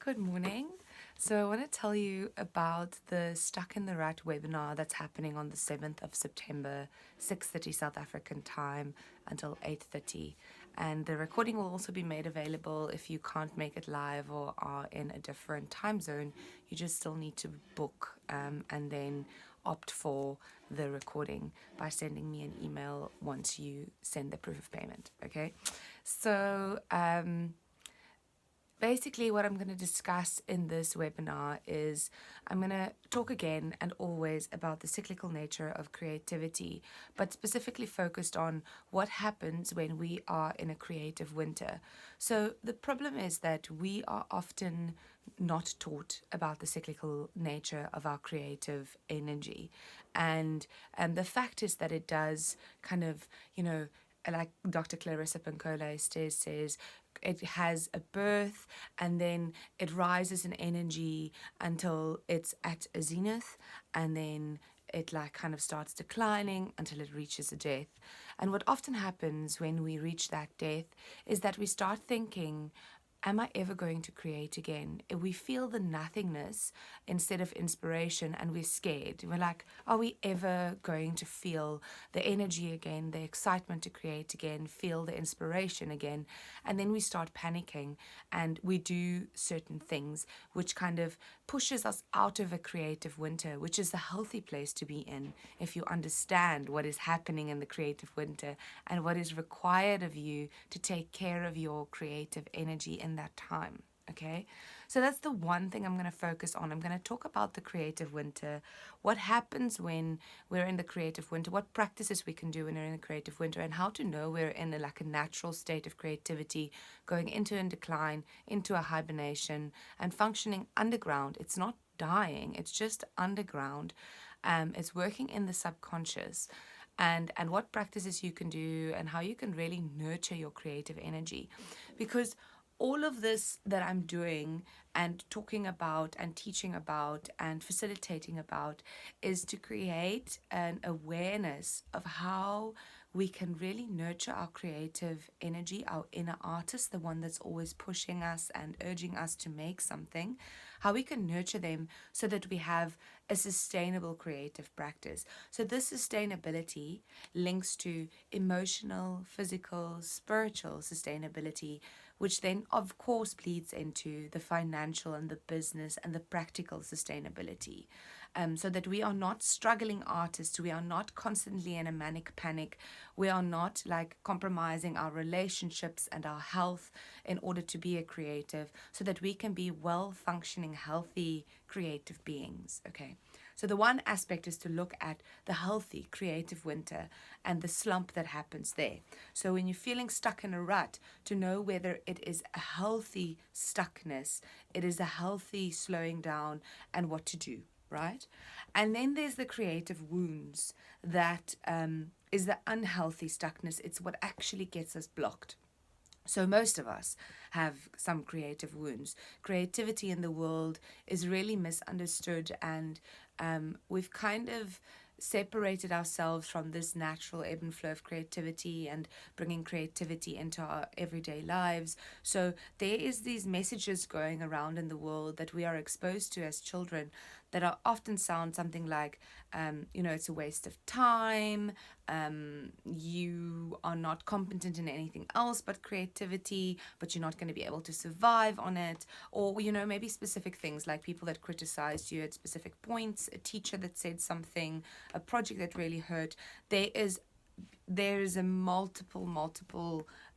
Good morning. So, I want to tell you about the Stuck in the Rut webinar that's happening on the 7th of September, 6:30 South African time until 8:30. And the recording will also be made available if you can't make it live or are in a different time zone. You just still need to book and then opt for the recording by sending me an email once you send the proof of payment. Okay. So, basically, what I'm going to discuss in this webinar is I'm going to talk again and always about the cyclical nature of creativity, but specifically focused on what happens when we are in a creative winter. So, the problem is that we are often not taught about the cyclical nature of our creative energy. And the fact is that it does kind of, like Dr. Clarissa Pinkola says, it has a birth and then it rises in energy until it's at a zenith, and then it like kind of starts declining until it reaches a death. And what often happens when we reach that death is that we start thinking, am I ever going to create again? We feel the nothingness instead of inspiration, and we're scared. We're like, are we ever going to feel the energy again, the excitement to create again, feel the inspiration again? And then we start panicking and we do certain things which kind of pushes us out of a creative winter, which is a healthy place to be in if you understand what is happening in the creative winter and what is required of you to take care of your creative energy in that time. Okay, so that's the one thing I'm going to focus on. I'm going to talk about the creative winter, what happens when we're in the creative winter, what practices we can do when we're in the creative winter, and how to know we're in a natural state of creativity, going into a decline, into a hibernation, and functioning underground. It's not dying, it's just underground. It's working in the subconscious. And what practices you can do and how you can really nurture your creative energy, because all of this that I'm doing and talking about and teaching about and facilitating about is to create an awareness of how we can really nurture our creative energy, our inner artist, the one that's always pushing us and urging us to make something, how we can nurture them so that we have a sustainable creative practice. So this sustainability links to emotional, physical, spiritual sustainability, which then of course bleeds into the financial and the business and the practical sustainability. So that we are not struggling artists, we are not constantly in a manic panic, we are not like compromising our relationships and our health in order to be a creative, so that we can be well functioning, healthy, creative beings. Okay. So the one aspect is to look at the healthy creative winter and the slump that happens there. So when you're feeling stuck in a rut, to know whether it is a healthy stuckness, it is a healthy slowing down, and what to do, right? And then there's the creative wounds that is the unhealthy stuckness. It's what actually gets us blocked. So most of us have some creative wounds. Creativity in the world is really misunderstood, and we've kind of separated ourselves from this natural ebb and flow of creativity and bringing creativity into our everyday lives. So there is these messages going around in the world that we are exposed to as children that are often sound something like, it's a waste of time, you are not competent in anything else but creativity, but you're not going to be able to survive on it. Or, maybe specific things like people that criticized you at specific points, a teacher that said something, a project that really hurt. There is a multiple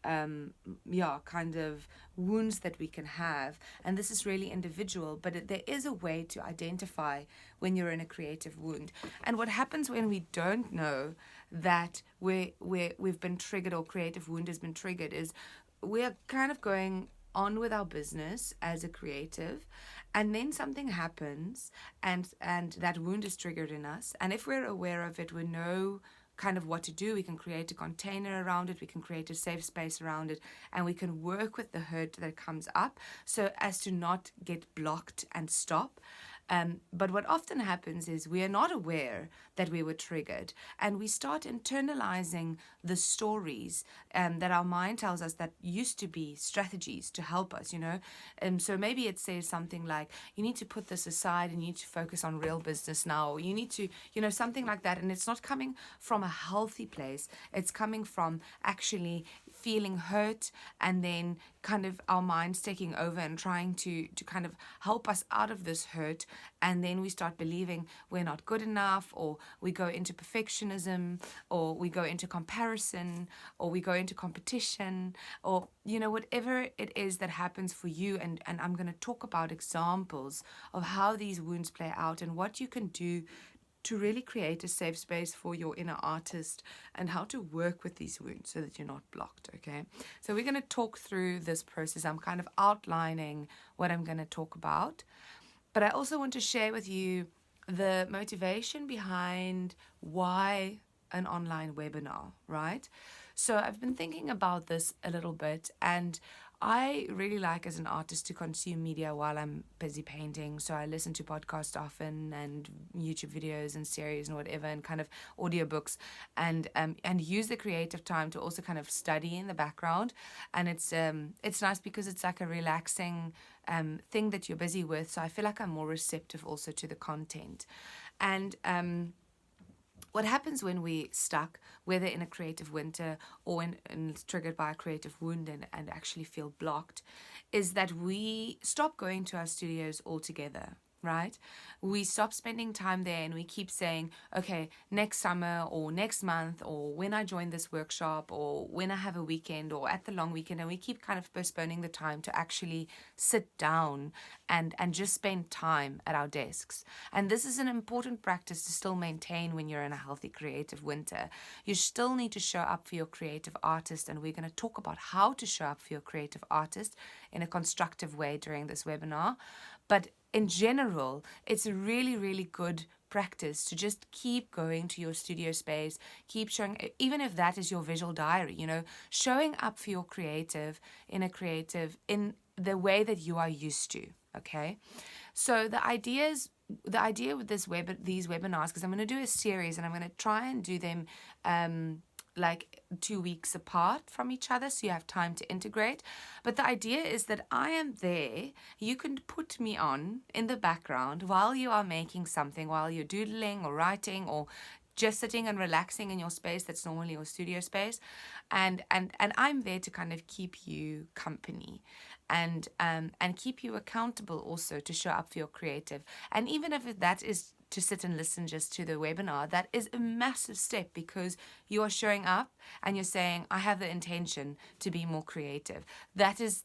kind of wounds that we can have, and this is really individual, but there is a way to identify when you're in a creative wound. And what happens when we don't know that we've been triggered, or creative wound has been triggered, is we're kind of going on with our business as a creative, and then something happens and that wound is triggered in us, and if we're aware of it, we know kind of what to do. We can create a container around it, we can create a safe space around it, and we can work with the hurt that comes up so as to not get blocked and stop. But what often happens is we are not aware that we were triggered, and we start internalizing the stories that our mind tells us that used to be strategies to help us, so maybe it says something like, you need to put this aside and you need to focus on real business now, or you need to, something like that. And it's not coming from a healthy place. It's coming from actually feeling hurt, and then kind of our minds taking over and trying to kind of help us out of this hurt. And then we start believing we're not good enough, or we go into perfectionism, or we go into comparison, or we go into competition, or whatever it is that happens for you. And I'm going to talk about examples of how these wounds play out and what you can do to really create a safe space for your inner artist, and how to work with these wounds so that you're not blocked, okay? So we're going to talk through this process. I'm kind of outlining what I'm going to talk about, but I also want to share with you the motivation behind why an online webinar, right? So I've been thinking about this a little bit, and I really like, as an artist, to consume media while I'm busy painting. So I listen to podcasts often, and YouTube videos and series and whatever, and kind of audiobooks, and use the creative time to also kind of study in the background. And it's nice because it's like a relaxing thing that you're busy with. So I feel like I'm more receptive also to the content. And what happens when we stuck, whether in a creative winter or in triggered by a creative wound, and actually feel blocked, is that we stop going to our studios altogether, right? We stop spending time there, and we keep saying, okay, next summer or next month, or when I join this workshop, or when I have a weekend, or at the long weekend. And we keep kind of postponing the time to actually sit down and just spend time at our desks. And this is an important practice to still maintain when you're in a healthy creative winter. You still need to show up for your creative artist, and we're going to talk about how to show up for your creative artist in a constructive way during this webinar. But in general, it's a really, really good practice to just keep going to your studio space, keep showing, even if that is your visual diary, showing up for your creative in the way that you are used to, okay? So the idea with these webinars, because I'm going to do a series, and I'm going to try and do them like 2 weeks apart from each other, so you have time to integrate. But the idea is that I am there. You can put me on in the background while you are making something, while you're doodling or writing, or just sitting and relaxing in your space that's normally your studio space, and I'm there to kind of keep you company, and keep you accountable also to show up for your creative. And even if that is to sit and listen just to the webinar, that is a massive step, because you are showing up and you're saying, I have the intention to be more creative. That is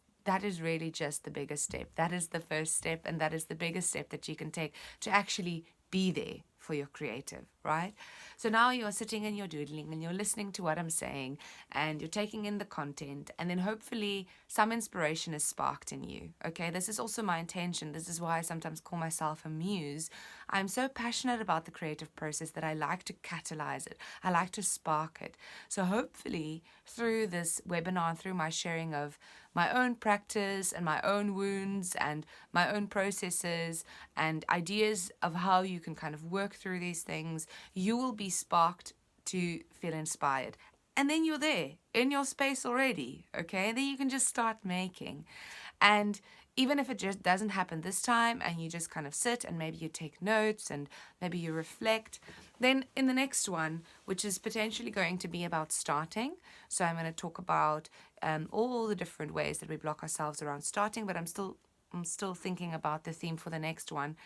really just the biggest step. That is the first step, and that is the biggest step that you can take to actually be there for your creative, right? So now you're sitting and you're doodling, and you're listening to what I'm saying, and you're taking in the content, and then hopefully some inspiration is sparked in you, okay? This is also my intention. This is why I sometimes call myself a muse. I'm so passionate about the creative process that I like to catalyze it. I like to spark it. So hopefully through this webinar, through my sharing of my own practice and my own wounds and my own processes and ideas of how you can kind of work through these things, you will be sparked to feel inspired. And then you're there in your space already, okay? And then you can just start making. And even if it just doesn't happen this time, and you just kind of sit and maybe you take notes and maybe you reflect, then in the next one, which is potentially going to be about starting. So I'm going to talk about all the different ways that we block ourselves around starting, but I'm still thinking about the theme for the next one.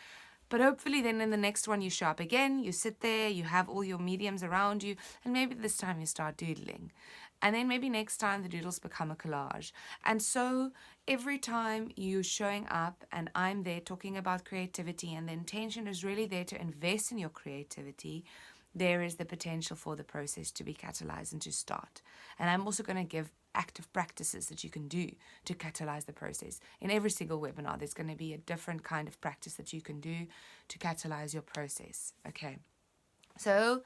But hopefully then in the next one you show up again, you sit there, you have all your mediums around you, and maybe this time you start doodling. And then maybe next time the doodles become a collage. And so every time you're showing up and I'm there talking about creativity, and the intention is really there to invest in your creativity, there is the potential for the process to be catalyzed and to start. And I'm also going to give active practices that you can do to catalyze the process. In every single webinar, there's going to be a different kind of practice that you can do to catalyze your process. Okay. So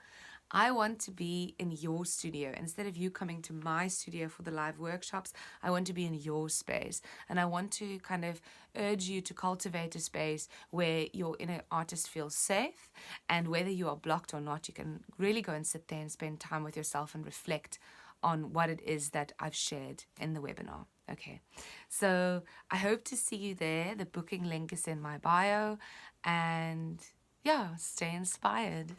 I want to be in your studio. Instead of you coming to my studio for the live workshops, I want to be in your space. And I want to kind of urge you to cultivate a space where your inner artist feels safe. And whether you are blocked or not, you can really go and sit there and spend time with yourself and reflect on what it is that I've shared in the webinar. Okay, so I hope to see you there. The booking link is in my bio. And yeah, stay inspired.